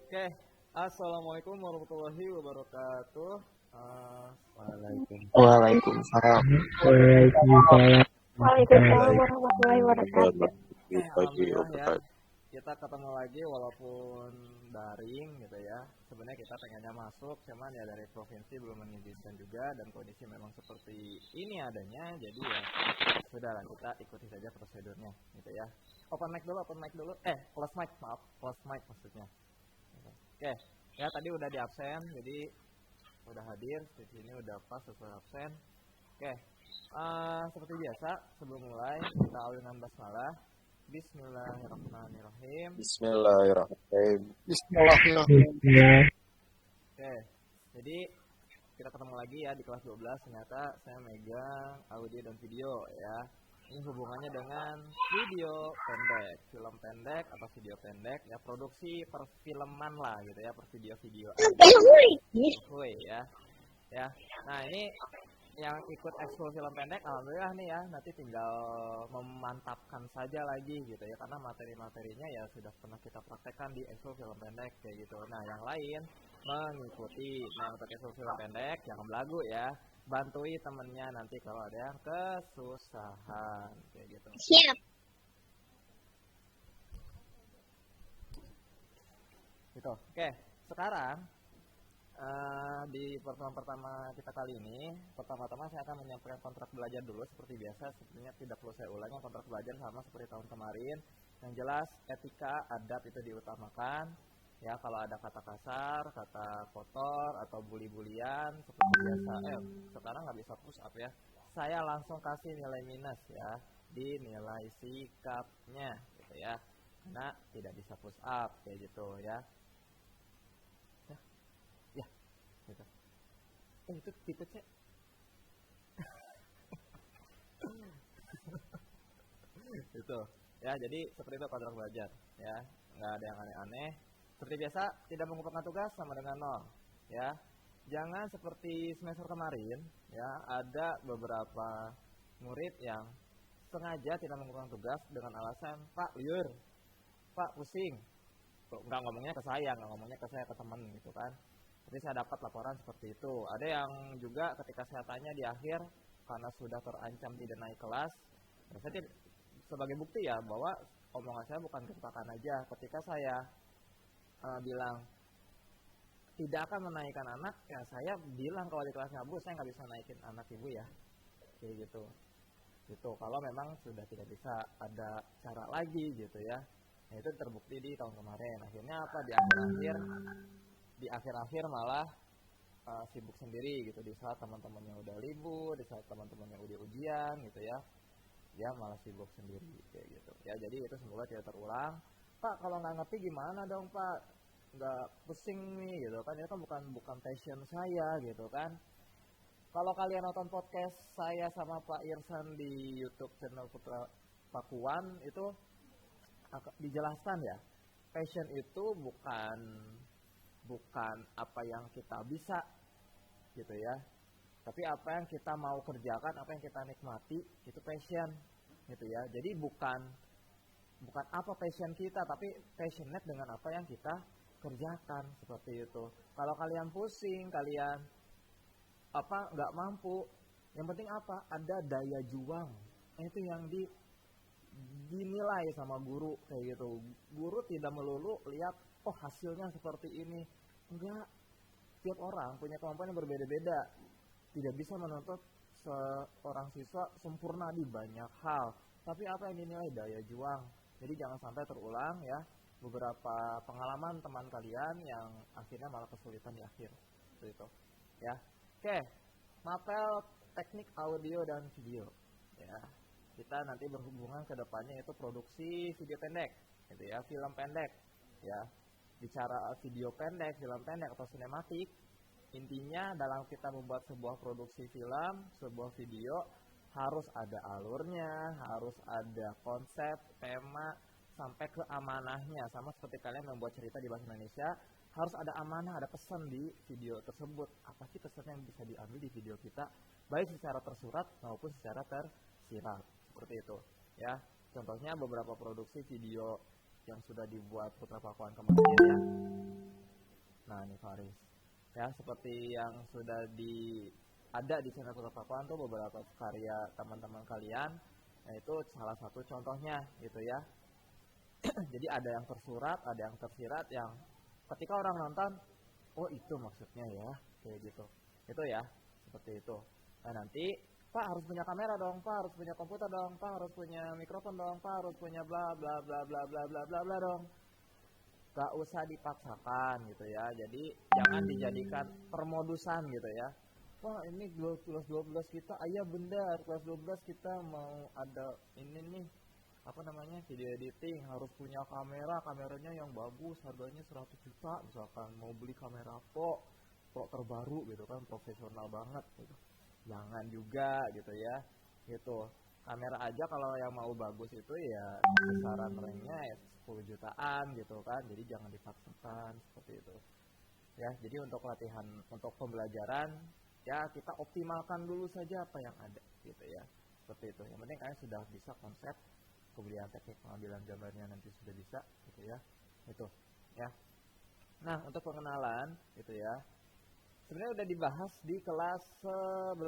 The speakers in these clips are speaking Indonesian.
Oke, assalamualaikum warahmatullahi wabarakatuh. Waalaikumsalam. Waalaikumsalam. Waalaikumsalam. Waalaikumsalam warahmatullahi wabarakatuh. Alhamdulillah ya, kita ketemu lagi walaupun daring gitu ya. Sebenarnya kita pengennya masuk, cuman ya dari provinsi belum mengizinkan juga dan kondisi memang seperti ini adanya. Jadi ya sudahlah, kita ikuti saja prosedurnya gitu ya. Open mic dulu. Close mic, maaf, close mic maksudnya. Oke, ya tadi udah di absen, jadi udah hadir di sini udah pas sesuai absen. Oke, seperti biasa sebelum mulai kita awali dengan basmalah. Bismillahirrahmanirrahim. Bismillahirrahmanirrahim. Bismillah. Oke, jadi kita ketemu lagi ya di kelas 12. Ternyata saya megang audio dan video ya. Ini hubungannya dengan video pendek, film pendek atau video pendek ya, produksi perfilman lah gitu ya, per video-video. Woi ya. Ya. Nah, ini yang ikut ekskul film pendek alhamdulillah nih ya, nanti tinggal memantapkan saja lagi gitu ya, karena materi-materinya ya sudah pernah kita praktekkan di ekskul film pendek kayak gitu. Nah, yang lain mengikuti. Nah, untuk ekskul film pendek jangan belagu ya. Bantui temennya nanti kalau ada yang kesusahan kayak gitu. Siap. Gitu. Oke, sekarang di pertemuan pertama kita kali ini, pertama-tama saya akan menyampaikan kontrak belajar dulu seperti biasa. Sebenarnya tidak perlu saya ulangi, kontrak belajar sama seperti tahun kemarin. Yang jelas etika, adab itu diutamakan. Ya, kalau ada kata kasar, kata kotor, atau bully-bulian seperti biasa. Sekarang nggak bisa push up ya. Saya langsung kasih nilai minus ya di nilai sikapnya gitu ya. Karena tidak bisa push up kayak gitu ya. Gitu. Itu tipe C. Itu ya, jadi seperti itu kontrak belajar ya, nggak ada yang aneh-aneh. Seperti biasa, tidak mengumpulkan tugas sama dengan 0 ya. Jangan seperti semester kemarin ya, ada beberapa murid yang sengaja tidak mengumpulkan tugas dengan alasan Pak liur, Pak pusing. Nggak ngomongnya ke saya, ke teman gitu kan. Jadi saya dapat laporan seperti itu. Ada yang juga ketika saya tanya di akhir, karena sudah terancam tidak naik kelas, saya sebagai bukti ya bahwa omongan saya bukan gertakan aja. Ketika saya bilang tidak akan menaikkan anak, ya saya bilang kalau di kelasnya Bu, saya nggak bisa naikin anak Ibu ya, kayak gitu. Gitu. Kalau memang sudah tidak bisa ada cara lagi gitu ya. Nah, itu terbukti di tahun kemarin. Akhirnya apa, di akhir-akhir malah sibuk sendiri gitu, di saat teman-temannya udah libur, di saat teman-temannya udah ujian gitu ya, dia malah sibuk sendiri kayak gitu ya. Jadi itu semoga tidak terulang. Pak, kalau nggak ngerti gimana dong Pak, nggak pusing nih gitu kan, itu kan bukan passion saya gitu kan. Kalau kalian nonton podcast saya sama Pak Irsan di YouTube channel Putra Pakuan, itu dijelaskan ya, passion itu bukan apa yang kita bisa gitu ya, tapi apa yang kita mau kerjakan, apa yang kita nikmati, itu passion gitu ya. Jadi bukan apa passion kita, tapi passionate dengan apa yang kita kerjakan seperti itu. Kalau kalian pusing, kalian nggak mampu, yang penting apa, ada daya juang. Itu yang dinilai sama guru kayak gitu. Guru tidak melulu lihat hasilnya seperti ini, enggak. Tiap orang punya kemampuan yang berbeda-beda, tidak bisa menuntut seorang siswa sempurna di banyak hal, tapi apa yang dinilai, daya juang. Jadi jangan sampai terulang ya beberapa pengalaman teman kalian yang akhirnya malah kesulitan di akhir itu ya. Oke, mapel teknik audio dan video ya. Kita nanti berhubungan ke depannya itu produksi video pendek gitu ya, film pendek ya. Bicara video pendek, film pendek atau sinematik, intinya dalam kita membuat sebuah produksi film, sebuah video, harus ada alurnya, harus ada konsep, tema, sampai ke amanahnya. Sama seperti kalian membuat cerita di bahasa Indonesia, harus ada amanah, ada pesan di video tersebut. Apa sih pesan yang bisa diambil di video kita, baik secara tersurat maupun secara tersirat, seperti itu ya. Contohnya beberapa produksi video yang sudah dibuat Putra Pakuan kemarin ya, nih Faris. Ya seperti yang sudah ada di channel Perpakuan tuh beberapa karya teman-teman kalian. Nah itu salah satu contohnya gitu ya. Jadi ada yang tersurat, ada yang tersirat, yang ketika orang nonton, oh itu maksudnya ya, kayak gitu. Itu ya, seperti itu. Nah nanti, Pak harus punya kamera dong, Pak harus punya komputer dong, Pak harus punya mikrofon dong, Pak harus punya bla bla bla bla bla bla bla bla dong. Gak usah dipaksakan gitu ya. Jadi jangan dijadikan permodusan gitu ya. Wah ini kelas 12 kita, ayah benar, kelas 12 kita mau ada ini nih, apa namanya, video editing, harus punya kameranya yang bagus, harganya 100 juta misalkan, mau beli kamera pro terbaru gitu kan, profesional banget gitu. Jangan juga gitu ya, gitu. Kamera aja kalau yang mau bagus itu ya kisaran ranknya ya 10 jutaan gitu kan, jadi jangan dipaksakan seperti itu. Ya, jadi untuk latihan, untuk pembelajaran, ya kita optimalkan dulu saja apa yang ada gitu ya, seperti itu. Yang penting kalian sudah bisa konsep, kemudian teknik pengambilan gambarnya nanti sudah bisa gitu ya, itu ya. Nah untuk pengenalan gitu ya, sebenarnya udah dibahas di kelas 11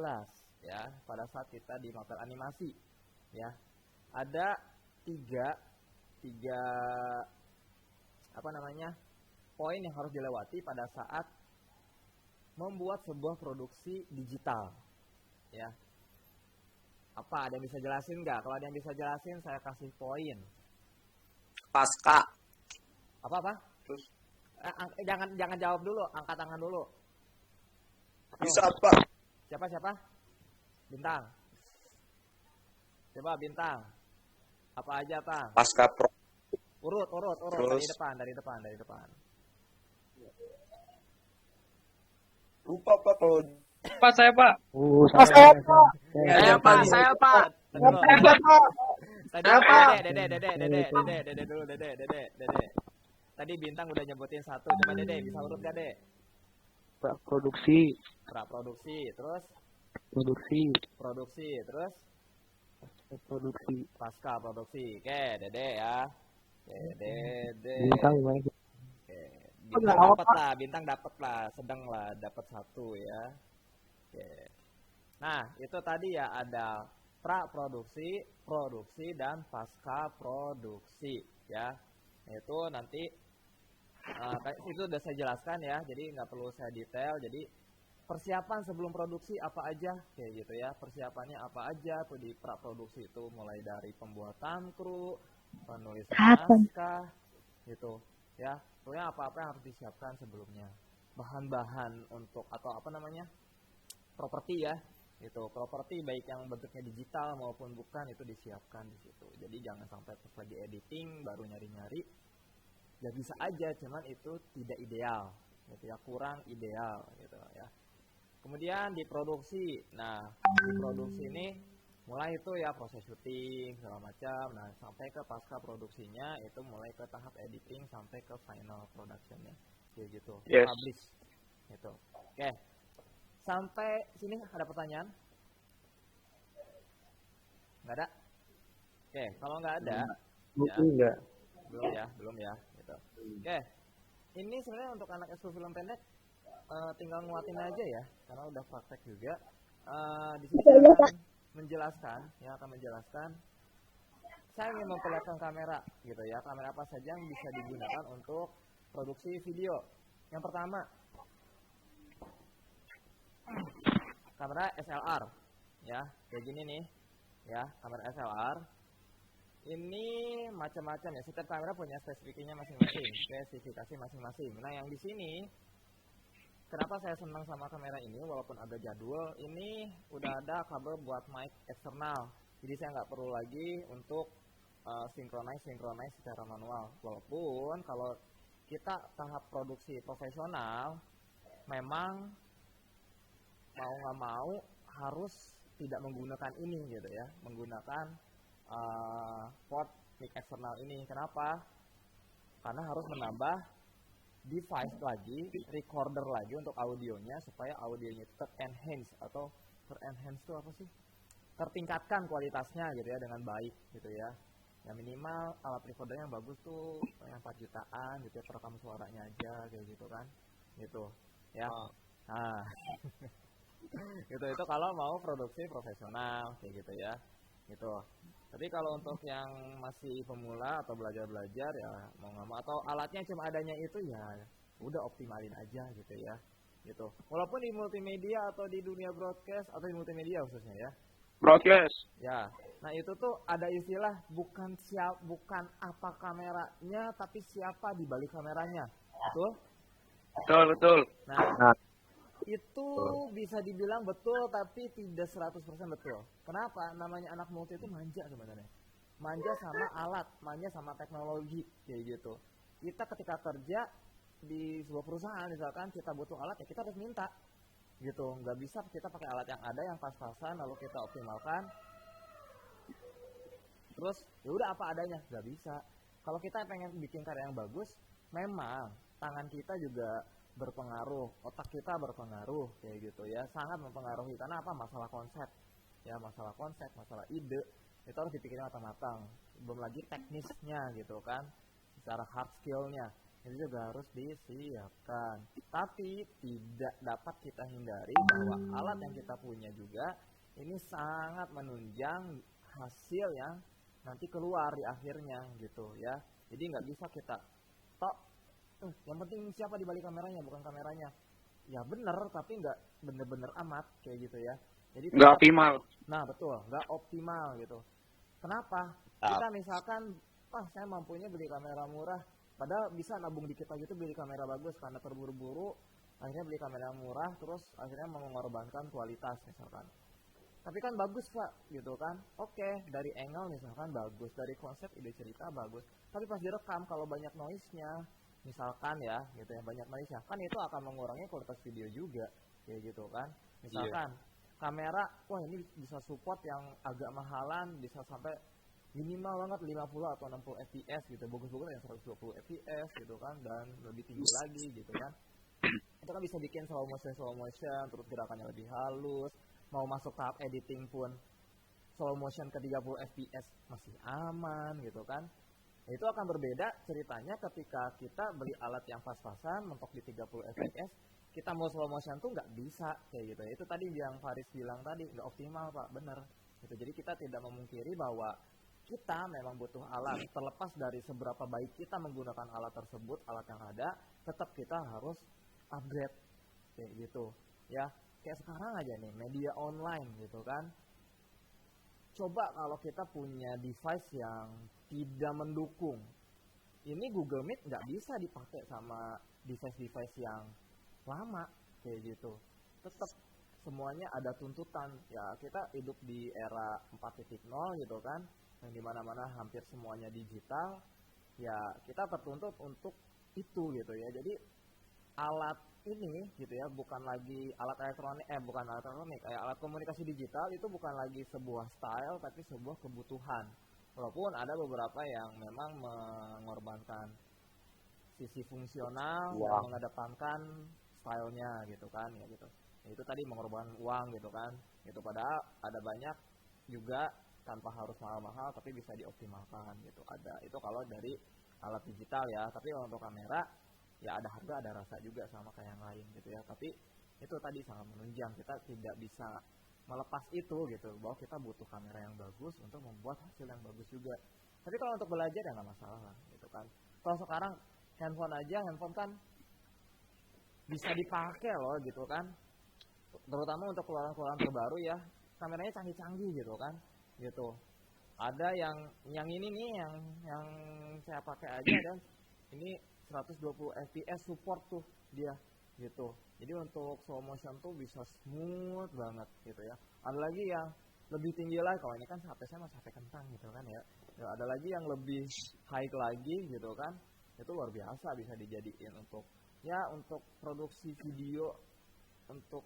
ya, pada saat kita di materi animasi ya. Ada tiga apa namanya, poin yang harus dilewati pada saat membuat sebuah produksi digital ya. Apa ada yang bisa jelasin nggak? Kalau ada yang bisa jelasin saya kasih poin. Pasca. Apa? Terus jangan jawab dulu, angkat tangan dulu. bisa apa? Siapa? Bintang. Coba Bintang. Apa aja, Tang? Pasca pro. Urut. Terus? Dari depan. Lupa Pak kalau Pak, saya Pak. Saya Pak. saya Pak. Dede dulu. Tadi Bintang udah nyebutin satu. Coba Dede bisa urut gak, Dek? Produksi, Pra-produksi, terus produksi, terus produksi. pasca produksi. Oke, Dede ya. Oke, Dede. Bintang gimana? Oke. Bintang dapat lah, sedang lah dapat satu ya. Oke. Nah, itu tadi ya ada pra-produksi, produksi, dan pasca produksi ya. Itu nanti itu udah saya jelaskan ya, jadi nggak perlu saya detail. Jadi persiapan sebelum produksi apa aja kayak gitu ya, persiapannya apa aja tuh di pra-produksi itu, mulai dari pembuatan kru, penulisan naskah gitu ya. Pokoknya apa-apa yang harus disiapkan sebelumnya, bahan-bahan untuk atau apa namanya, properti ya, itu properti baik yang bentuknya digital maupun bukan itu disiapkan di situ. Jadi jangan sampai pas lagi editing baru nyari-nyari, ya bisa aja cuman itu tidak ideal gitu ya, kurang ideal gitu ya. Kemudian di produksi, nah di produksi ini mulai itu ya proses syuting segala macam, nah sampai ke pasca produksinya itu mulai ke tahap editing sampai ke final productionnya kayak gitu. Yes. Publish gitu. Oke. Sampai sini ada pertanyaan? Nggak ada? Oke, kalau nggak ada, ya, belum ya. Gitu. Oke, ini sebenarnya untuk anak ekskul film pendek tinggal nguatin aja ya, karena udah praktek juga. Di sini saya akan menjelaskan. Saya ingin memperlihatkan kamera, gitu ya. Kamera apa saja yang bisa digunakan untuk produksi video. Yang pertama, kamera SLR ya, kayak gini nih ya, kamera SLR ini macam-macam ya, setiap kamera punya spesifikasinya masing-masing. Nah yang di sini kenapa saya senang sama kamera ini walaupun agak jadul, ini udah ada kabel buat mic eksternal, jadi saya nggak perlu lagi untuk synchronize secara manual. Walaupun kalau kita tahap produksi profesional memang mau nggak mau harus tidak menggunakan ini gitu ya, menggunakan port mic eksternal ini. Kenapa? Karena harus menambah device lagi, recorder lagi untuk audionya supaya audionya ter-enhance atau ter-enhance itu apa sih? Tertingkatkan kualitasnya gitu ya dengan baik gitu ya. Ya minimal alat recorder yang bagus tuh yang 4 jutaan gitu ya, perekam suaranya aja kayak gitu kan. gitu ya. Nah itu kalau mau produksi profesional kayak gitu ya gitu. Tapi kalau untuk yang masih pemula atau belajar ya mau nggak mau, atau alatnya cuma adanya itu ya udah optimalin aja gitu ya gitu. Walaupun di multimedia atau di dunia broadcast atau di multimedia khususnya ya. Broadcast. Ya, nah itu tuh ada istilah bukan apa kameranya, tapi siapa di balik kameranya, betul? Betul. Nah, itu bisa dibilang betul, tapi tidak 100% betul. Kenapa? Namanya anak multi itu manja sebenarnya. Manja sama alat, manja sama teknologi, kayak gitu. Kita ketika kerja di sebuah perusahaan, misalkan kita butuh alat, ya kita harus minta. Gitu, nggak bisa kita pakai alat yang ada yang pas-pasan lalu kita optimalkan terus ya udah apa adanya, nggak bisa. Kalau kita pengen bikin karya yang bagus, memang tangan kita juga berpengaruh, otak kita berpengaruh kayak gitu ya, sangat mempengaruhi. Karena apa? Masalah konsep ya, masalah ide itu harus dipikirin matang-matang, belum lagi teknisnya gitu kan, secara hard skillnya itu juga harus disiapkan. Tapi tidak dapat kita hindari bahwa alat yang kita punya juga ini sangat menunjang hasil yang nanti keluar di akhirnya gitu ya. Jadi nggak bisa kita tok yang penting siapa di balik kameranya, bukan kameranya. Ya bener, tapi nggak bener-bener amat kayak gitu ya. Jadi Nggak optimal. Nah betul, nggak optimal gitu. Kenapa? Kita misalkan saya mampunya beli kamera murah, padahal bisa nabung dikit lagi tuh beli kamera bagus, karena terburu-buru akhirnya beli kamera murah, terus akhirnya mengorbankan kualitas misalkan. Tapi kan bagus Pak, gitu kan. Oke, dari angle misalkan bagus, dari konsep ide cerita bagus. Tapi pas direkam kalau banyak noise-nya, misalkan ya, gitu ya, banyak noise-nya, kan itu akan mengurangi kualitas video juga, kayak gitu kan. Misalkan kamera, wah ini bisa support yang agak mahalan, bisa sampai minimal banget 50 atau 60 fps gitu, bagus-bagus yang 120 fps gitu kan, dan lebih tinggi lagi gitu kan. Itu kan bisa bikin slow motion, terus gerakannya lebih halus. Mau masuk tahap editing pun slow motion ke 30 fps masih aman gitu kan. Itu akan berbeda ceritanya ketika kita beli alat yang pas-pasan mentok di 30 fps, kita mau slow motion tuh nggak bisa kayak gitu. Itu tadi yang Faris bilang tadi, nggak optimal Pak, bener gitu. Jadi kita tidak memungkiri bahwa kita memang butuh alat, terlepas dari seberapa baik kita menggunakan alat tersebut, alat yang ada, tetap kita harus upgrade kayak gitu ya. Kayak sekarang aja nih, media online gitu kan, coba kalau kita punya device yang tidak mendukung, ini Google Meet nggak bisa dipakai sama device-device yang lama kayak gitu. Tetap semuanya ada tuntutan ya, kita hidup di era 4.0 gitu kan, yang dimana-mana hampir semuanya digital, ya kita tertuntut untuk itu gitu ya. Jadi alat ini gitu ya, bukan lagi alat elektronik, kayak alat komunikasi digital itu bukan lagi sebuah style, tapi sebuah kebutuhan. Walaupun ada beberapa yang memang mengorbankan sisi fungsional dan mengedepankan stylenya gitu kan ya gitu. Ya, itu tadi mengorbankan uang gitu kan. Itu padahal ada banyak juga tanpa harus mahal-mahal tapi bisa dioptimalkan gitu. Ada itu kalau dari alat digital ya. Tapi kalau untuk kamera ya ada harga ada rasa juga sama kayak yang lain gitu ya. Tapi itu tadi sangat menunjang, kita tidak bisa melepas itu gitu, bahwa kita butuh kamera yang bagus untuk membuat hasil yang bagus juga. Tapi kalau untuk belajar ya nggak masalah gitu kan. Kalau sekarang handphone kan bisa dipakai loh gitu kan, terutama untuk keluaran-keluaran terbaru ya, kameranya canggih-canggih gitu kan gitu. Ada yang ini nih yang saya pakai aja, dan ini 120 fps support tuh dia gitu. Jadi untuk slow motion tuh bisa smooth banget gitu ya. Ada lagi yang lebih tinggi lagi, kalau ini kan HP saya masih HP kentang gitu kan ya. Ya ada lagi yang lebih high lagi gitu kan. Itu luar biasa, bisa dijadiin untuk produksi video, untuk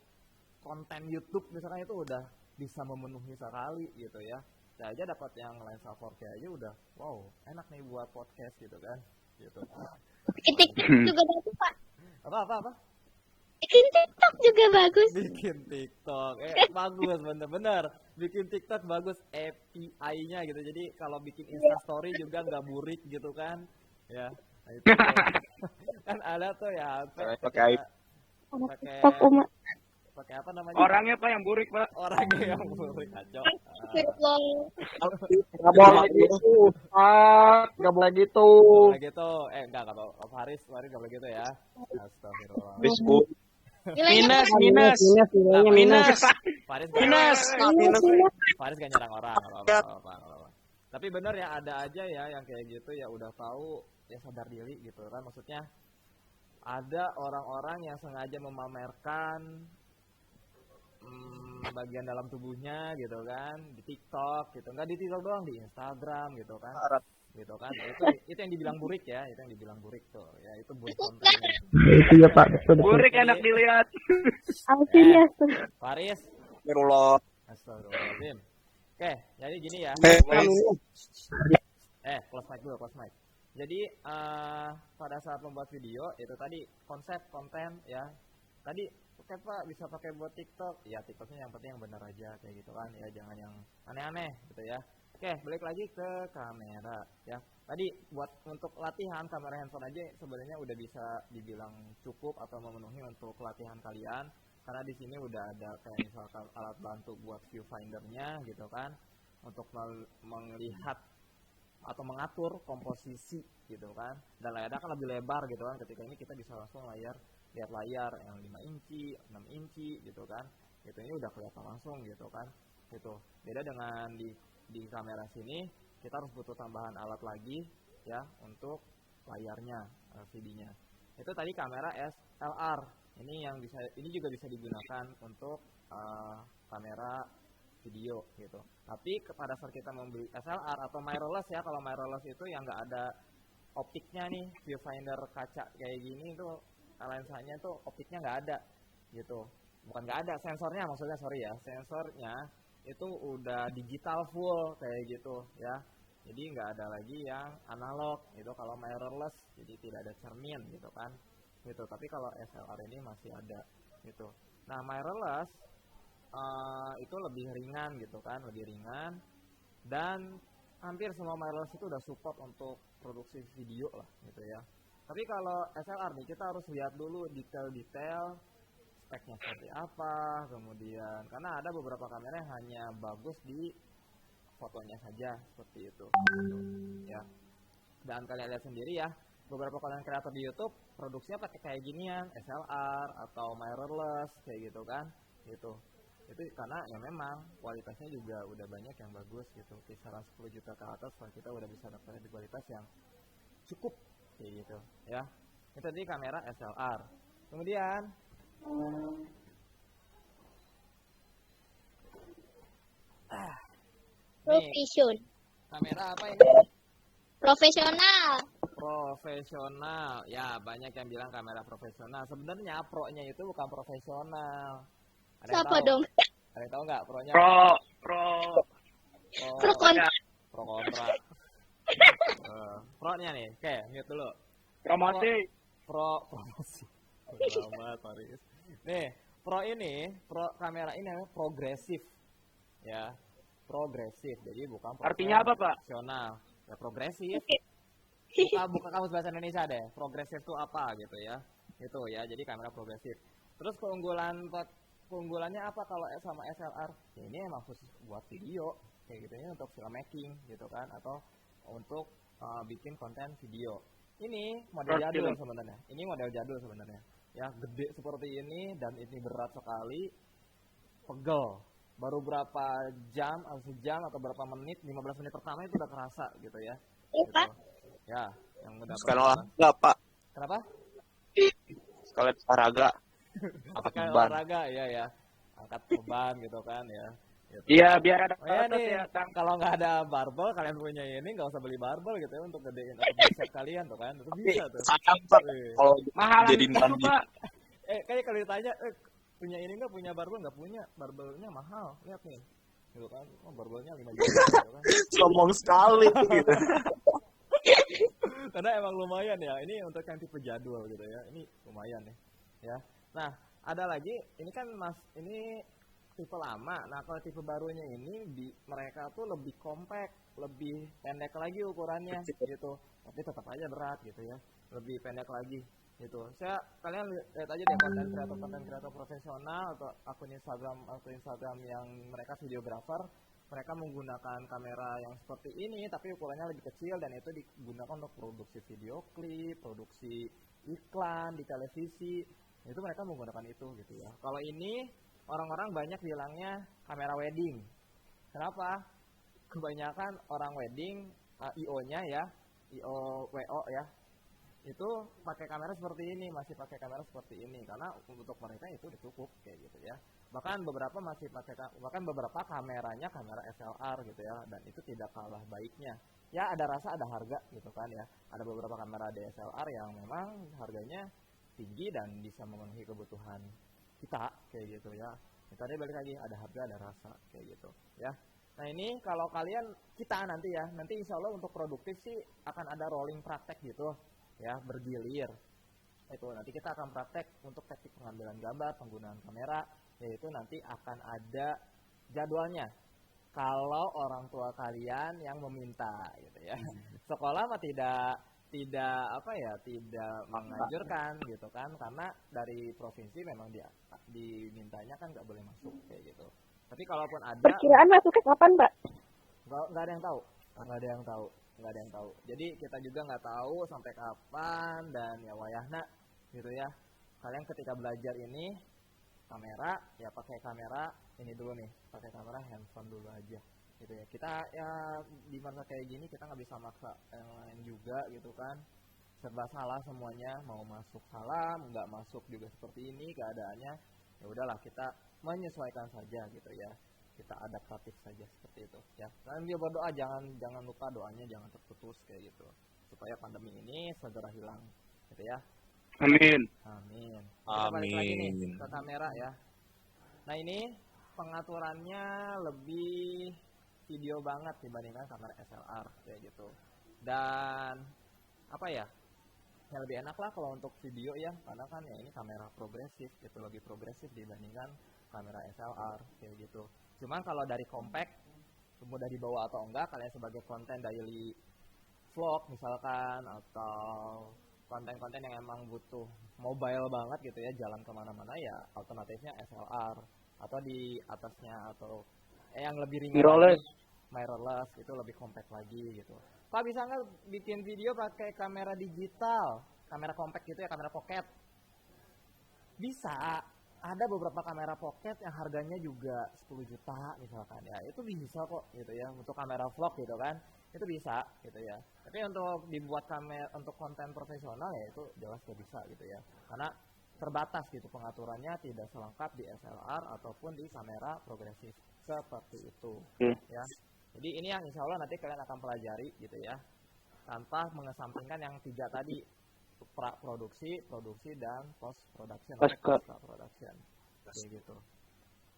konten YouTube misalnya, itu udah bisa memenuhi sekali gitu ya. Saya aja dapat yang lensa 4K aja udah wow, enak nih buat podcast gitu kan gitu. Bikin TikTok juga bagus Pak. Apa? Bikin TikTok juga bagus. Bikin TikTok, bagus bener-bener. Bikin TikTok bagus, API-nya gitu. Jadi kalau bikin Instastory juga nggak burik gitu kan, ya. Nah, itu kan ada tuh ya, pakai Anak pakai TikTok umat. pakai apa namanya? Orangnya Pak yang burik Pak. Orangnya yang burik kacau. Astagfirullah. Nggak boleh gitu. Nggak boleh gitu. Gak boleh gitu. Enggak kalau Faris gak boleh gitu ya. Astagfirullah. Facebook. Nilainya Minus. Nilainya minus. Faris minus. Faris gak nyerang orang. Nggak apa-apa. Tapi bener ya, ada aja ya yang kayak gitu ya, udah tahu ya sadar diri gitu kan. Maksudnya ada orang-orang yang sengaja memamerkan bagian dalam tubuhnya gitu kan di TikTok gitu, nggak di TikTok doang, di Instagram gitu kan, gitu kan. Ya, itu yang dibilang burik ya, itu yang dibilang burik tuh ya, itu burik kontennya. Itu ya Pak, betul. Burik enak dilihat. Alfinya. Faris, Astagfirullah. astagfirullahaladzim. Oke, jadi gini ya. Close mic dulu, close mic. Jadi pada saat membuat video itu tadi konsep konten ya. Tadi oke Pak, bisa pakai buat TikTok. Ya TikToknya yang penting yang benar aja kayak gitu kan ya, jangan yang aneh-aneh gitu ya. Oke, balik lagi ke kamera ya. Tadi buat untuk latihan kamera handphone aja sebenarnya udah bisa dibilang cukup atau memenuhi untuk latihan kalian. Karena di sini udah ada kayak misalkan alat bantu buat viewfindernya gitu kan, untuk melihat atau mengatur komposisi gitu kan. Dan layarnya kan lebih lebar gitu kan. Ketika ini kita bisa langsung lihat layar yang 5 inci, 6 inci gitu kan. Gitu, ini udah kelihatan langsung gitu kan. Gitu. Beda dengan di kamera sini, kita harus butuh tambahan alat lagi ya untuk layarnya, LCD-nya. Itu tadi kamera SLR. Ini juga bisa digunakan untuk kamera video gitu. Tapi pada saat kita membeli SLR atau mirrorless ya, kalau mirrorless itu yang nggak ada optiknya nih, viewfinder kaca kayak gini itu lensanya tuh optiknya nggak ada gitu. Bukan nggak ada, sensornya maksudnya, sorry ya, sensornya itu udah digital full kayak gitu ya. Jadi nggak ada lagi yang analog gitu kalau mirrorless, jadi tidak ada cermin gitu kan gitu. Tapi kalau SLR ini masih ada gitu. Nah mirrorless itu lebih ringan gitu kan, lebih ringan, dan hampir semua mirrorless itu udah support untuk produksi video lah gitu ya. Tapi kalau SLR nih kita harus lihat dulu detail-detail speknya seperti apa, kemudian karena ada beberapa kamera yang hanya bagus di fotonya saja seperti itu ya. Dan kalian lihat sendiri ya, beberapa konten kreator di YouTube produksinya pakai kayak ginian, SLR atau mirrorless kayak gitu kan gitu. Itu karena ya memang kualitasnya juga udah banyak yang bagus gitu, kisaran 10 juta ke atas kita udah bisa dapat kualitas yang cukup kayak gitu ya. Itu tadi kamera SLR. Kemudian Profesion. kamera apa ini? Profesional. Profesional. Ya, banyak yang bilang kamera profesional. Sebenarnya pro-nya itu bukan profesional. Ada yang Siapa tahu? dong? Ada yang tahu nggak pro-nya? Pro kontra. Pro kontra. Pro-nya nih. Oke, mute dulu. Promosi. Promosi. Selamat, Faris. Nih, pro kamera ini namanya progresif. Ya, progresif. Jadi bukan Artinya apa, Pak? profesional. Ya, progresif. Buka kamus bahasa Indonesia deh. Progresif itu apa gitu ya. Gitu ya. Jadi kamera progresif. Terus keunggulannya apa kalau sama SLR? Ya, ini emang khusus buat video kayak gitu ya, untuk filmmaking gitu kan, atau untuk bikin konten video. Ini model jadul sebenarnya. Ini model jadul sebenarnya. Ya, gede seperti ini dan ini berat sekali. Pegel. Baru berapa jam atau sejam atau berapa menit, 15 menit pertama itu udah kerasa gitu ya. Iya, Pak. Gitu. Ya, yang udah Sekalian olahraga, Pak. Kenapa? Sekalian olahraga. Pakai beban. olahraga ya. Angkat beban gitu kan ya. Gitu. Iya, biar ada Oh ya otot nih, ya, Kang. kalau nggak ada barbel, kalian punya ini nggak usah beli barbel gitu ya untuk gedein bicep kalian tuh kan, itu bisa tuh. Sayang, Pak. Wih. Kalau Mahalan jadi itu, nanti. Pak. Kayak kalau ditanya, punya ini nggak, punya barbel nggak punya, barbelnya mahal, lihat nih, gitu kan, barbelnya 5 juta, gitu kan. Sombong sekali gitu. Karena emang lumayan ya, ini untuk yang tipe jadul gitu ya, ini lumayan nih, ya. Nah, ada lagi, ini kan ini tipe lama. Nah, kalau tipe barunya ini mereka tuh lebih compact, lebih pendek lagi ukurannya gitu. Tapi tetap aja berat gitu ya. Lebih pendek lagi gitu. Kalian lihat aja deh konten kreator profesional atau akun Instagram yang mereka videographer, mereka menggunakan kamera yang seperti ini tapi ukurannya lebih kecil dan itu digunakan untuk produksi video klip, produksi iklan di televisi. Itu mereka menggunakan itu gitu ya. Kalau ini orang-orang banyak bilangnya kamera wedding. Kenapa? Kebanyakan orang wedding IO-nya ya, IO WO ya, itu pakai kamera seperti ini, masih pakai kamera seperti ini karena untuk mereka itu udah cukup kayak gitu ya. Bahkan beberapa kameranya kamera SLR gitu ya, dan itu tidak kalah baiknya. Ya ada rasa ada harga gitu kan ya. Ada beberapa kamera DSLR yang memang harganya tinggi dan bisa memenuhi kebutuhan kita kayak gitu ya. Tadi balik lagi ada harga ada rasa kayak gitu ya. Nah ini kalau kalian kita nanti insya Allah untuk produktif sih akan ada rolling praktek gitu ya, bergilir. Itu nanti kita akan praktek untuk teknik pengambilan gambar, penggunaan kamera, yaitu nanti akan ada jadwalnya. Kalau orang tua kalian yang meminta gitu ya. Sekolah mah tidak menganjurkan gitu kan, karena dari provinsi memang dimintanya kan nggak boleh masuk kayak gitu. Tapi kalaupun ada, Perkiraan masuknya kapan, Pak? nggak ada yang tahu. Jadi kita juga nggak tahu sampai kapan dan ya wayahna gitu ya. Kalian ketika belajar ini kamera ya pakai kamera ini dulu nih, pakai kamera handphone dulu aja gitu ya. Kita ya di masa kayak gini kita nggak bisa maksa yang lain juga gitu kan. Serba salah semuanya, mau masuk salah, nggak masuk juga seperti ini keadaannya. Ya udahlah kita menyesuaikan saja gitu ya. Kita adaptatif saja seperti itu ya. Dan dia berdoa jangan lupa doanya jangan terputus kayak gitu supaya pandemi ini segera hilang gitu ya. Amin. Kita balik lagi nih ke kamera ya. Nah ini pengaturannya lebih video banget dibandingkan kamera SLR kayak gitu. Dan apa ya? Yang lebih enak lah kalau untuk video ya, karena kan ya ini kamera progresif gitu, lebih progresif dibandingkan kamera SLR kayak gitu. Cuman kalau dari compact mudah dibawa atau enggak, kalian sebagai konten daily vlog misalkan atau konten-konten yang emang butuh mobile banget gitu ya, jalan kemana-mana ya alternatifnya SLR atau di atasnya atau yang lebih ringan mirrorless itu lebih compact lagi gitu. Pak bisa nggak bikin video pakai kamera digital, kamera compact gitu ya, kamera pocket? Bisa. Ada beberapa kamera pocket yang harganya juga 10 juta misalkan ya, itu bisa kok gitu ya untuk kamera vlog gitu kan, itu bisa gitu ya. Tapi untuk dibuat kamera untuk konten profesional ya itu jelas gak bisa gitu ya, karena terbatas gitu pengaturannya, tidak selengkap di SLR ataupun di kamera progresif seperti itu ya. Jadi ini yang insya Allah nanti kalian akan pelajari gitu ya, tanpa mengesampingkan yang 3 tadi, produksi, dan post production. Kayak gitu.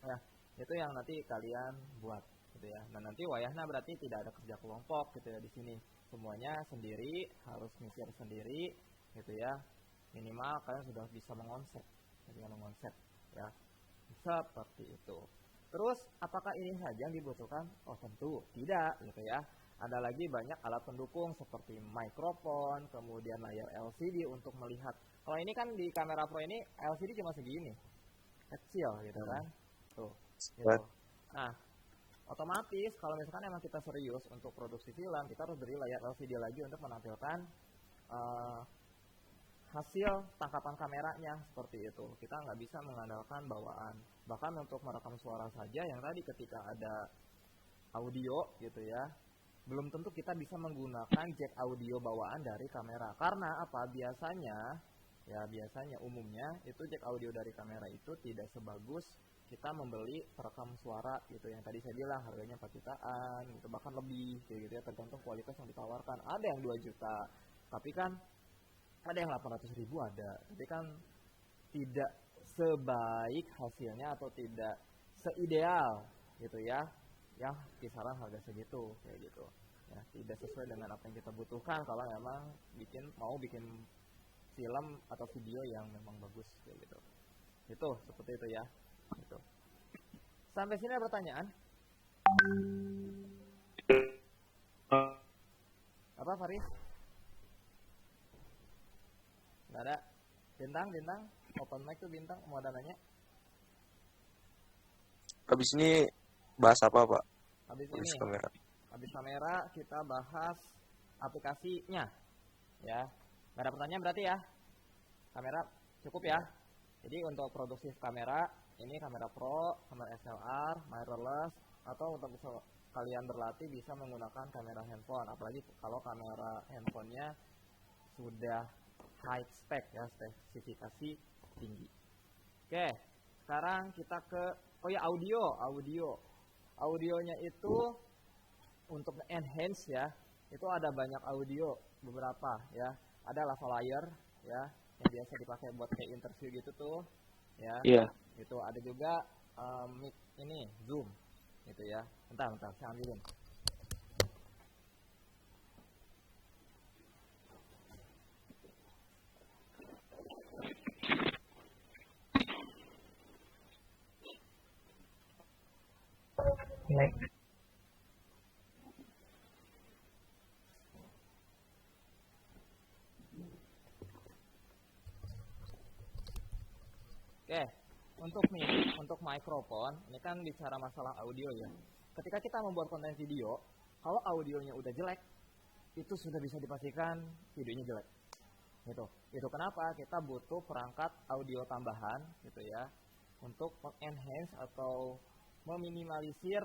Nah, itu yang nanti kalian buat gitu ya. Nah, nanti wayahnya berarti tidak ada kerja kelompok gitu ya di sini. Semuanya sendiri, harus mikir sendiri gitu ya. Minimal kalian sudah bisa mengonsep ya. Seperti itu. Terus apakah ini saja yang dibutuhkan? Oh tentu tidak gitu ya. Ada lagi banyak alat pendukung seperti mikrofon, kemudian layar LCD untuk melihat. Kalau ini kan di kamera pro ini LCD cuma segini, kecil gitu kan. Tuh. Gitu. Nah, otomatis kalau misalkan emang kita serius untuk produksi film, kita harus beri layar LCD lagi untuk menampilkan hasil tangkapan kameranya seperti itu. Kita nggak bisa mengandalkan bawaan. Bahkan untuk merekam suara saja yang tadi ketika ada audio gitu ya, belum tentu kita bisa menggunakan jack audio bawaan dari kamera. Karena apa? Biasanya umumnya itu jack audio dari kamera itu tidak sebagus kita membeli perekam suara gitu. Yang tadi saya bilang harganya 4 jutaan gitu, bahkan lebih kayak gitu ya, tergantung kualitas yang ditawarkan. Ada yang 2 juta, tapi kan ada yang 800.000 ada, tapi kan tidak sebaik hasilnya atau tidak seideal gitu ya, yang kisaran harga segitu kayak gitu ya, tidak sesuai dengan apa yang kita butuhkan kalau memang mau bikin film atau video yang memang bagus kayak gitu. Itu seperti itu ya gitu. Sampai sini ada pertanyaan? Apa Faris? Nggak ada? Bintang, open mic tuh Bintang, mau ada nanya? Habis ini bahas apa, Pak? Habis Habis ini, kamera. habis kamera kita bahas aplikasinya, ya. Gak ada pertanyaan berarti ya? Kamera cukup ya? Jadi untuk produksi kamera, ini kamera pro, kamera SLR, mirrorless, atau untuk kalian berlatih bisa menggunakan kamera handphone, apalagi kalau kamera handphonenya sudah high spec ya, spesifikasi tinggi. Oke, sekarang kita ke audionya itu untuk enhance ya, itu ada banyak audio beberapa ya, ada lavalier ya yang biasa dipakai buat kayak interview gitu tuh ya. Iya. Itu ada juga mic ini zoom gitu ya. Bentar saya ambilin. Next. Oke, untuk mikrofon, ini kan bicara masalah audio ya. Ketika kita membuat konten video, kalau audionya udah jelek, itu sudah bisa dipastikan videonya jelek. Gitu. Itu kenapa kita butuh perangkat audio tambahan gitu ya, untuk enhance atau meminimalisir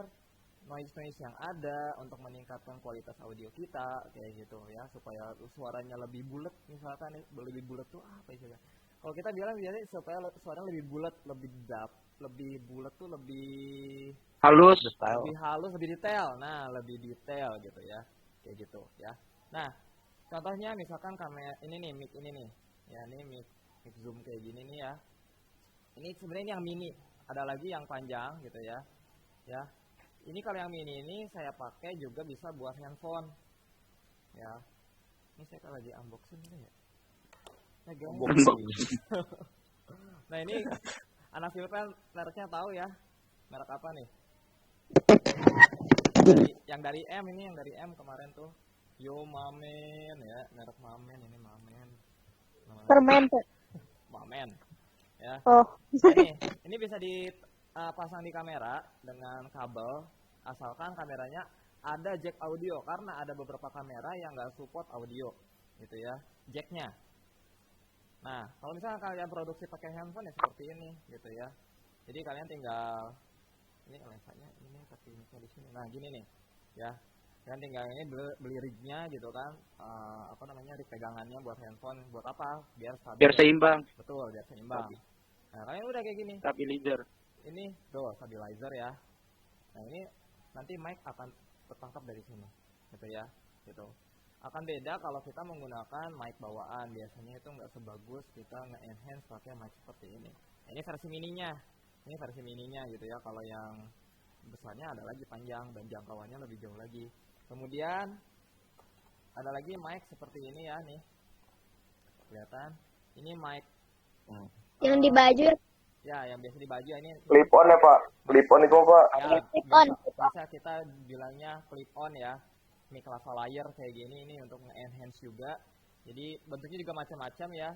noise yang ada, untuk meningkatkan kualitas audio kita kayak gitu ya, supaya suaranya lebih bulat. Misalkan lebih bulat tuh apa ya? Kalau kita bilang biasanya supaya suaranya lebih bulat, lebih bulat tuh lebih Halus. Detail. lebih halus, lebih detail. Nah, lebih detail gitu ya. Kayak gitu ya. Nah, contohnya misalkan kamera ini nih, mic ini nih. Ya, ini mic zoom kayak gini nih ya. Ini sebenarnya yang mini. Ada lagi yang panjang gitu ya. Ya. Ini kalau yang mini ini saya pakai juga bisa buat handphone. Ya. Ini saya kalau lagi unboxing gitu ya. Nah, nah ini anak Filpen mereknya tahu ya, merek apa nih? Yang dari M kemarin tuh, Yo Mamen ya, merek Mamen, ini Mamen. Permen. Mamen, ya. Oh. Ini bisa dipasang di kamera dengan kabel, asalkan kameranya ada jack audio, karena ada beberapa kamera yang nggak support audio, gitu ya, jacknya. Nah, kalau misalnya kalian produksi pakai handphone ya seperti ini, gitu ya. Jadi kalian tinggal ini lensanya ini tapi misalnya di sini. Nah, gini nih, ya. Kalian tinggal ini beli rignya gitu kan, rig pegangannya buat handphone, buat apa? Biar stabil. Biar seimbang. Betul, biar seimbang. Nah, kalian udah kayak gini. Stabilizer. Ini tuh stabilizer ya. Nah, ini nanti mic akan tertangkap dari sini, gitu ya, gitu. Akan beda kalau kita menggunakan mic bawaan, biasanya itu nggak sebagus kita nge-enhance pakai mic seperti ini. Nah, ini versi mininya gitu ya. Kalau yang besarnya ada lagi panjang dan jangkauannya lebih jauh lagi. Kemudian ada lagi mic seperti ini ya, nih kelihatan. Ini mic Yang di baju. ya, yang biasa di baju ini. Clip on ya Pak, clip on itu Pak. Ya, Clip on. biasa kita bilangnya clip on ya. Mic lavalier kayak gini ini untuk nge-enhance juga. Jadi bentuknya juga macam-macam ya.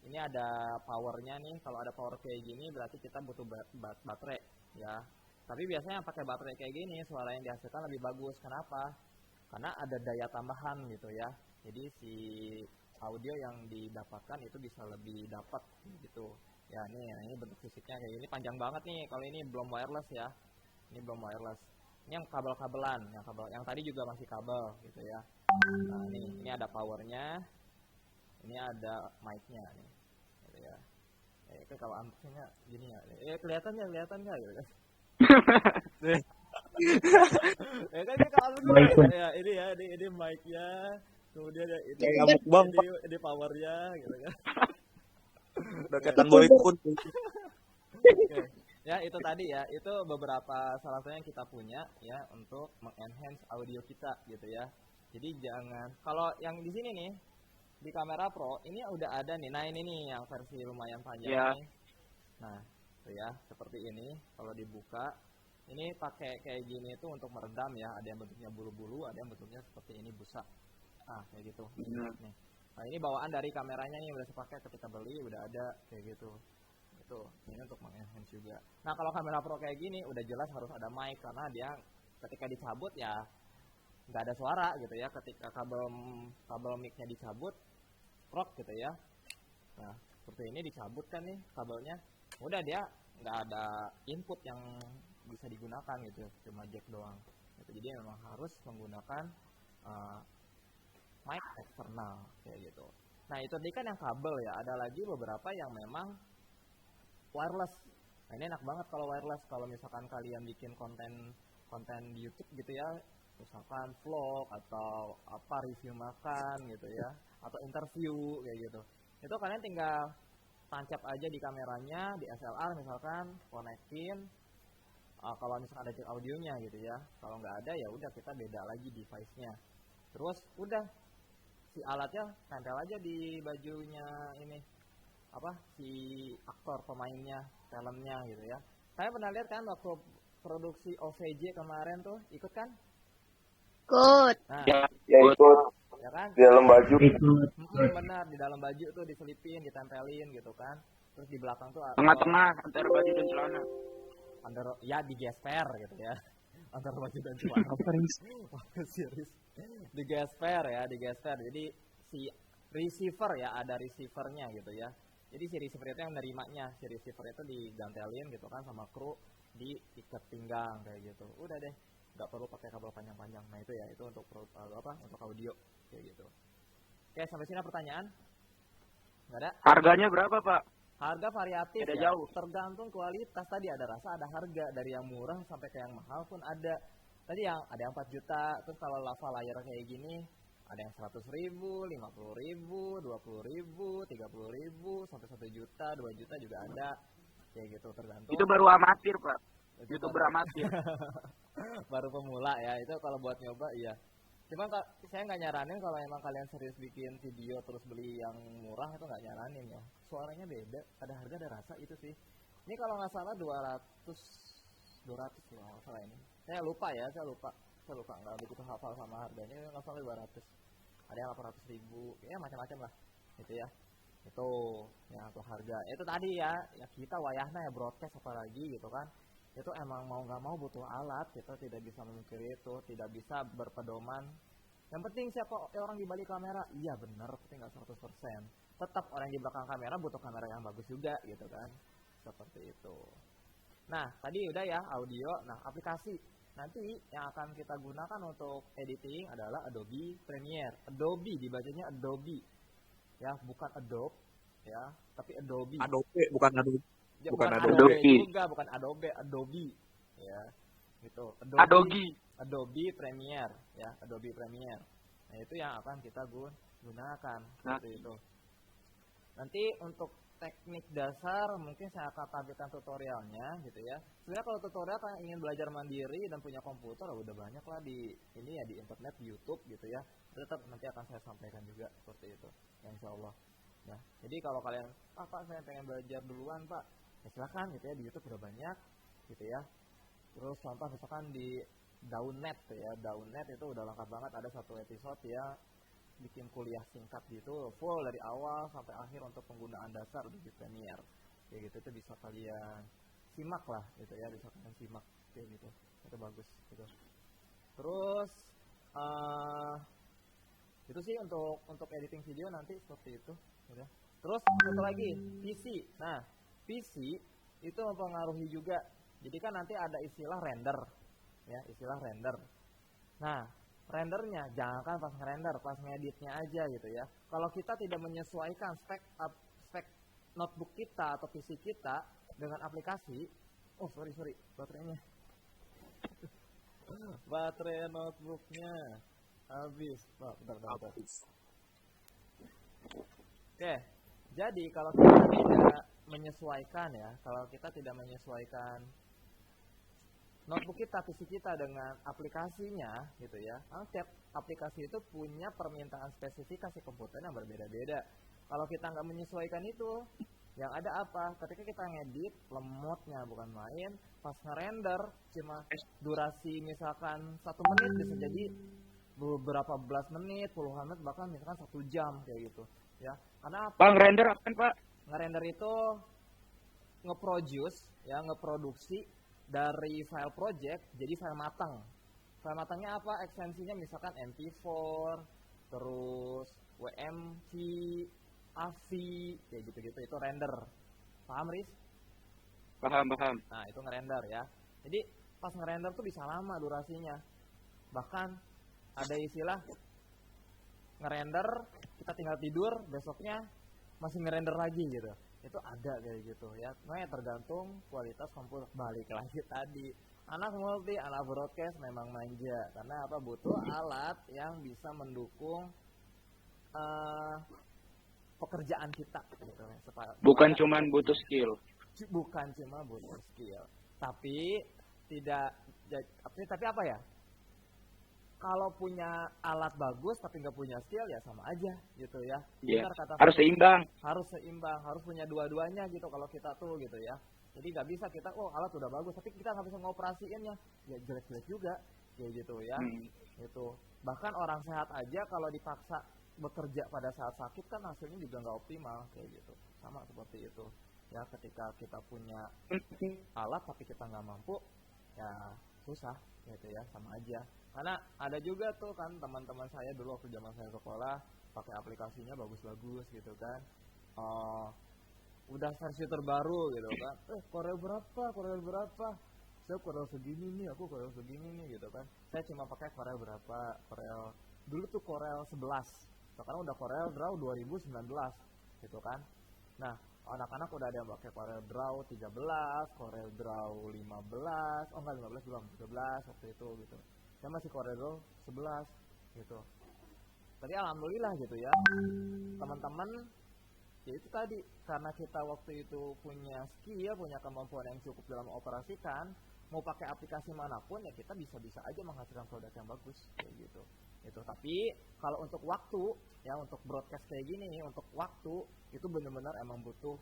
Ini ada powernya nih. Kalau ada power kayak gini berarti kita butuh baterai ya. Tapi biasanya yang pakai baterai kayak gini suara yang dihasilkan lebih bagus. Kenapa? Karena ada daya tambahan gitu ya. Jadi si audio yang didapatkan itu bisa lebih dapat gitu. Ya, ini bentuk fisiknya kayak gini, panjang banget nih. Kalau ini belum wireless ya. Ini belum wireless. Ini yang kabel-kabelan, yang tadi juga masih kabel gitu ya. Nah, ini ada powernya, ini ada mic-nya nih, gitu ya. Itu kalau unboxing-nya gini ya, kelihatan nggak gitu kan? Ya kan ini kalau unboxing ya, ini mic-nya, kemudian ya, ini powernya gitu kan. Udah kayak boy pun. Oke. Ya, itu tadi ya, itu beberapa salah satu yang kita punya ya untuk mengenhance audio kita gitu ya. Jadi jangan, kalau yang di sini nih di kamera pro ini udah ada nih. Nah, ini nih yang versi lumayan panjang nih. Nah, tuh ya, seperti ini. Kalau dibuka, ini pakai kayak gini itu untuk meredam ya. Ada yang bentuknya bulu-bulu, ada yang bentuknya seperti ini busa. Ah, kayak gitu. Nih. Nah ini bawaan dari kameranya nih udah sepaket ketika beli udah ada kayak gitu. Itu ini untuk mengenhance juga. Nah kalau kamera pro kayak gini udah jelas harus ada mic karena dia ketika dicabut ya nggak ada suara gitu ya. Ketika kabel mic-nya dicabut, prok gitu ya. Nah seperti ini dicabut kan nih kabelnya, udah dia nggak ada input yang bisa digunakan gitu, cuma jack doang. Gitu. Jadi memang harus menggunakan mic eksternal kayak gitu. Nah itu tadi kan yang kabel ya, ada lagi beberapa yang memang wireless. Nah ini enak banget kalau wireless. Kalau misalkan kalian bikin konten di YouTube gitu ya, misalkan vlog atau apa review makan gitu ya, atau interview kayak gitu. Itu kalian tinggal tancap aja di kameranya, di SLR misalkan, konekin. Kalau misalkan ada jack audionya gitu ya. Kalau nggak ada ya udah kita beda lagi device-nya. Terus udah si alatnya tempel aja di bajunya ini si aktor pemainnya, filmnya gitu ya. Saya pernah lihat kan waktu produksi OVJ kemarin tuh, ikut kan? Good. Nah, Ya ikut ya kan? di dalam baju. Benar, di dalam baju tuh diselipin, ditempelin gitu kan. Terus di belakang tuh Tengah-tengah antara baju dan celana. ya di gesper gitu ya. Antara baju dan celana. Series. Di gesper ya, di gesper. Jadi si receiver ya, ada receivernya gitu ya. Jadi si receiver itu yang nerimanya, si receiver itu digantelin gitu kan sama kru, diikat pinggang kayak gitu. Udah deh, nggak perlu pakai kabel panjang-panjang. Nah itu ya, itu untuk untuk audio kayak gitu. Oke, sampai sini pertanyaan? Nggak ada? Harganya berapa, Pak? Harga variatif Beda ya, jauh. tergantung kualitas. Tadi ada rasa, ada harga, dari yang murah sampai ke yang mahal pun ada. Tadi yang ada yang 4 juta, terus kalau lava layar kayak gini ada yang 100.000, 50.000, 20.000, 30.000, sampai 1 juta, 2 juta juga ada. Kayak gitu tergantung. Itu baru amatir, Pak. YouTuber amatir. Baru pemula ya, itu kalau buat nyoba iya. Cuma saya nggak nyaranin kalau emang kalian serius bikin video terus beli yang murah, itu nggak nyaranin ya. Suaranya beda, ada harga ada rasa itu sih. Ini kalau nggak salah 200 ya nggak salah ini. Saya lupa nggak begitu hafal sama harganya. Nggak salah 200. Ada yang 800.000, ya macam-macam lah, gitu ya. Itu yang untuk harga. Itu tadi ya kita wayahna ya broadcast apalagi gitu kan. Itu emang mau nggak mau butuh alat, kita tidak bisa memungkiri itu, tidak bisa berpedoman. Yang penting siapa orang di balik kamera, iya benar, tapi nggak 100%. Tetap orang di belakang kamera butuh kamera yang bagus juga gitu kan, seperti itu. Nah tadi udah ya audio. Nah aplikasi nanti yang akan kita gunakan untuk editing adalah Adobe Premiere. Adobe dibacanya Adobe, ya bukan Adobe ya, tapi Adobe. Adobe bukan Adobe. Ya, bukan Adobe Adobe. juga, bukan Adobe, Adobe ya gitu. Adobe Premiere ya, Adobe Premiere. Nah itu yang akan kita gunakan seperti itu. Nanti untuk teknik dasar mungkin saya akan tampilkan tutorialnya gitu ya. Sebenarnya kalau tutorial kalian ingin belajar mandiri dan punya komputer udah banyak lah di ini ya, di internet, di YouTube gitu ya. Tetap nanti akan saya sampaikan juga seperti itu ya, insya Allah ya. Jadi kalau kalian Pak saya pengen belajar duluan Pak, ya silakan gitu ya, di YouTube udah banyak gitu ya. Terus contoh misalkan di Daunnet ya, Daunnet itu udah lengkap banget, ada satu episode ya bikin kuliah singkat gitu, full dari awal sampai akhir untuk penggunaan dasar di Premiere kayak gitu. Itu bisa kalian simak lah gitu ya, bisa kalian simak kayak gitu, itu bagus gitu. Terus itu sih untuk editing video nanti seperti itu gitu. Terus satu lagi PC. Nah PC itu mempengaruhi juga, jadi kan nanti ada istilah render ya, istilah render. Nah rendernya jangan pas ngerender, pas ngeditnya aja gitu ya. Kalau kita tidak menyesuaikan spek notebook kita atau PC kita dengan aplikasi, sorry baterainya baterai notebooknya habis. Bentar. Oke, jadi kalau kita tidak menyesuaikan ya, kalau kita tidak menyesuaikan notebook kita, PC kita dengan aplikasinya gitu ya. Setiap aplikasi itu punya permintaan spesifikasi komputer yang berbeda-beda. Kalau kita nggak menyesuaikan itu, yang ada apa? Ketika kita ngedit, lemotnya bukan main. Pas ngerender, cuma durasi misalkan 1 menit bisa jadi beberapa belas menit, puluhan menit, bahkan misalkan 1 jam kayak gitu ya. Karena apa? Bang, render apa Pak? Ngerender itu ngeproduksi dari file project jadi file matang. File matangnya apa? Ekstensinya misalkan MP4, terus WMV, AVI, kayak gitu-gitu, itu render. Paham, Riz? Paham. Nah, itu ngerender ya. Jadi pas ngerender tuh bisa lama durasinya. Bahkan ada istilah ngerender, kita tinggal tidur, besoknya masih ngerender lagi gitu. Itu ada kayak gitu ya. Nah, tergantung kualitas komputer. Balik lagi tadi. Anak multi, anak broadcast memang manja. Karena apa? Butuh alat yang bisa mendukung pekerjaan kita gitu. Bukan cuman butuh skill. Bukan cuma butuh skill. Tapi apa ya? Kalau punya alat bagus tapi nggak punya skill ya sama aja gitu ya. Iya. Harus Harus seimbang. harus punya dua-duanya gitu kalau kita tuh gitu ya. Jadi nggak bisa kita alat udah bagus tapi kita nggak bisa ngoperasiinnya, ya jelek-jelek juga kayak gitu ya. Gitu. Bahkan orang sehat aja kalau dipaksa bekerja pada saat sakit kan hasilnya juga nggak optimal kayak gitu. Sama seperti itu. Ya ketika kita punya alat tapi kita nggak mampu ya susah gitu ya, sama aja. Karena ada juga tuh kan teman-teman saya dulu waktu zaman saya sekolah pakai aplikasinya bagus-bagus gitu kan, udah versi terbaru gitu kan, Corel berapa, saya Corel segini nih, aku Corel segini nih gitu kan. Saya cuma pakai Corel berapa, Corel dulu tuh Corel 11, sekarang udah Corel Draw 2019 gitu kan. Nah anak-anak udah ada yang pakai Corel Draw 13, Corel Draw 15, 15 belum, 13 waktu itu gitu. Saya masih Corel Draw 11 gitu. Tadi alhamdulillah gitu ya, teman-teman, ya itu tadi, karena kita waktu itu punya skill, punya kemampuan yang cukup dalam operasikan, mau pakai aplikasi manapun ya kita bisa-bisa aja menghasilkan produk yang bagus kayak gitu. Itu tapi kalau untuk waktu ya, untuk broadcast kayak gini, untuk waktu itu benar-benar emang butuh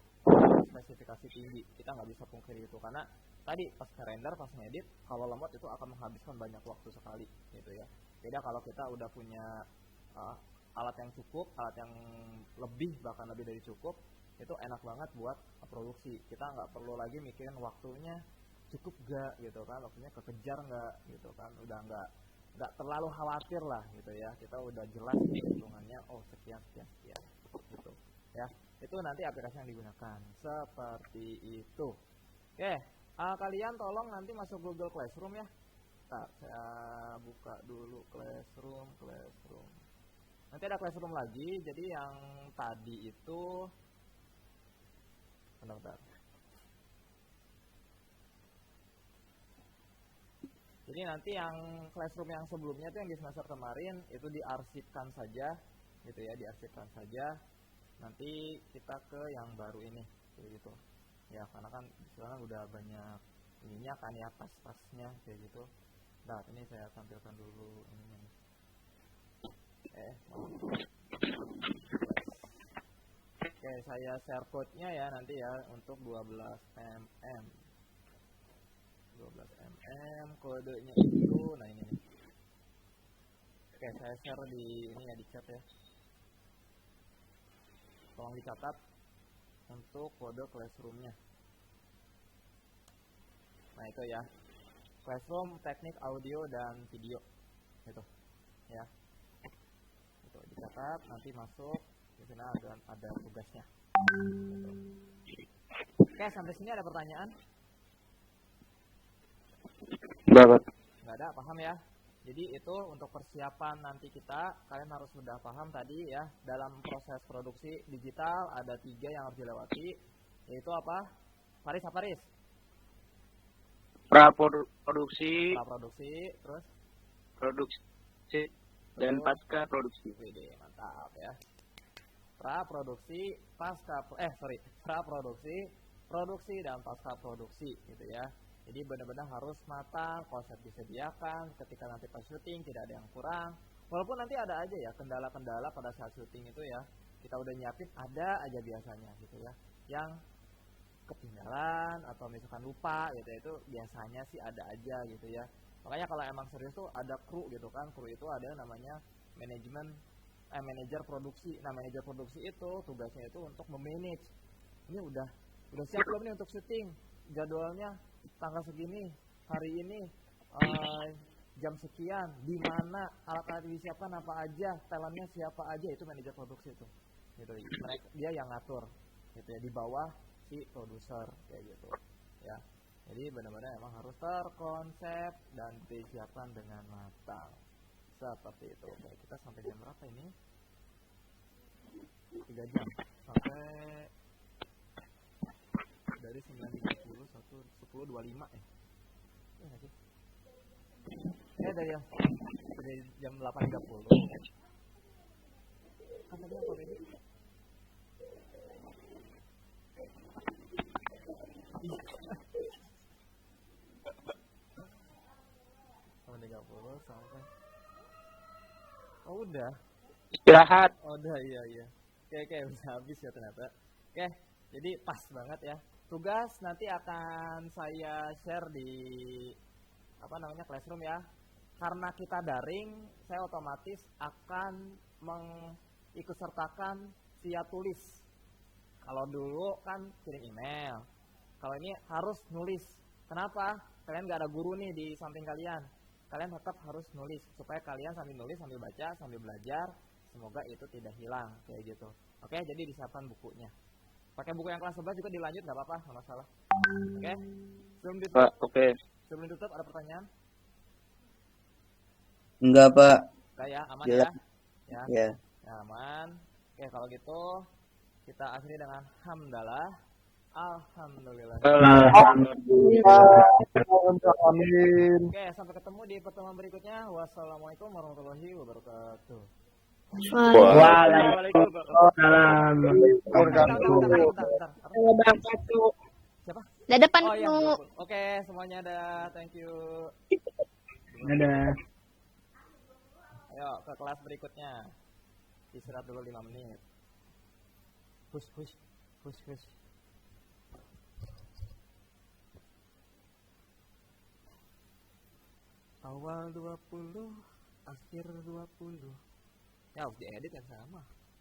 spesifikasi tinggi. Kita nggak bisa pungkiri itu, karena tadi pas ngerender, pas ngedit, kalau lemot itu akan menghabiskan banyak waktu sekali gitu ya. Beda kalau kita udah punya alat yang cukup, alat yang lebih, bahkan lebih dari cukup, itu enak banget buat produksi. Kita nggak perlu lagi mikirin waktunya cukup gak gitu kan, waktunya kekejar nggak gitu kan, udah nggak terlalu khawatir lah gitu ya. Kita udah jelas hitungannya, sekian gitu ya. Itu nanti aplikasi yang digunakan seperti itu. Oke, kalian tolong nanti masuk Google Classroom ya. Ntar saya buka dulu Classroom. Nanti ada Classroom lagi. Jadi yang tadi itu bentar. Jadi nanti yang Classroom yang sebelumnya itu yang di semester kemarin itu diarsipkan saja gitu ya, diarsipkan saja. Nanti kita ke yang baru ini kayak gitu. Ya karena kan sekarang udah banyak ininya kan ya, tas-tasnya kayak gitu. Nah, ini saya tampilkan dulu ininya nih. Oke, saya share code-nya ya nanti ya untuk 12 mm. 12 mm kodenya itu, nah ini nih. Oke, saya share di ini ya, di chat ya. Tolong dicatat untuk kode Classroom-nya. Nah itu ya, Classroom teknik audio dan video itu ya. Itu dicatat, nanti masuk di sana ada tugasnya gitu. Oke, sampai sini ada pertanyaan? Nggak ada, paham ya. Jadi itu untuk persiapan nanti kita, kalian harus sudah paham tadi ya, dalam proses produksi digital ada 3 yang harus dilewati, yaitu apa? Faris, apa Faris? Praproduksi, Terus produksi, dan pasca produksi. Wede, mantap ya. Praproduksi, produksi dan pasca produksi gitu ya. Jadi benar-benar harus matang, konsep disediakan, ketika nanti pas syuting tidak ada yang kurang. Walaupun nanti ada aja ya kendala-kendala pada saat syuting itu ya, kita udah nyiapin, ada aja biasanya gitu ya, yang ketinggalan atau misalkan lupa gitu ya, itu biasanya sih ada aja gitu ya. Makanya kalau emang serius tuh ada kru gitu kan. Kru itu ada namanya manajer produksi. Nah, manajer produksi itu tugasnya itu untuk memanage. Ini udah siap belum nih untuk syuting? Jadwalnya tanggal segini, hari ini, jam sekian, di mana, alat-alat disiapkan apa aja, talentnya siapa aja, itu manajer produksi itu. Gitu. Dia yang ngatur gitu ya, di bawah si produser kayak gitu. Ya. Jadi benar-benar emang harus terkonsep dan disiapkan dengan matang. Seperti itu. Oke, kita sampai jam berapa ini? 3 jam. Sampai dari 9.30 10.25 ya. Iya nggak sih? Dari jam 8.30. Kan tadi apa ini? Sama 30 sampai. Oh udah. Istirahat. Oh udah iya. Oke, udah habis ya ternyata. Oke, jadi pas banget ya. Tugas nanti akan saya share di Classroom ya. Karena kita daring, saya otomatis akan mengikutsertakan via tulis. Kalau dulu kan kirim email. Kalau ini harus nulis. Kenapa? Kalian nggak ada guru nih di samping kalian. Kalian tetap harus nulis supaya kalian sambil nulis, sambil baca, sambil belajar. Semoga itu tidak hilang kayak gitu. Oke, jadi disiapkan bukunya. Pakai buku yang kelas 11 juga dilanjut nggak apa-apa, nggak masalah. Oke? Sebelum ditutup, Pak, oke. Sebelum ditutup ada pertanyaan? Enggak, Pak. Enggak ya, aman Jelas. ya? Ya. Ya, aman. Oke, kalau gitu kita akhiri dengan hamdalah. Alhamdulillah. Amin. Oke, sampai ketemu di pertemuan berikutnya. Wassalamualaikum warahmatullahi wabarakatuh. Waalaikumsalam. Bentar. Siapa? Dadah Pak Oh iya, Nunu. betul. Oke, semuanya ada. Thank you. Dadah. Ayo ke kelas berikutnya. Istirahat dulu 5 menit. Push. Awal 20, akhir 20. Ya harus diedit yang sama.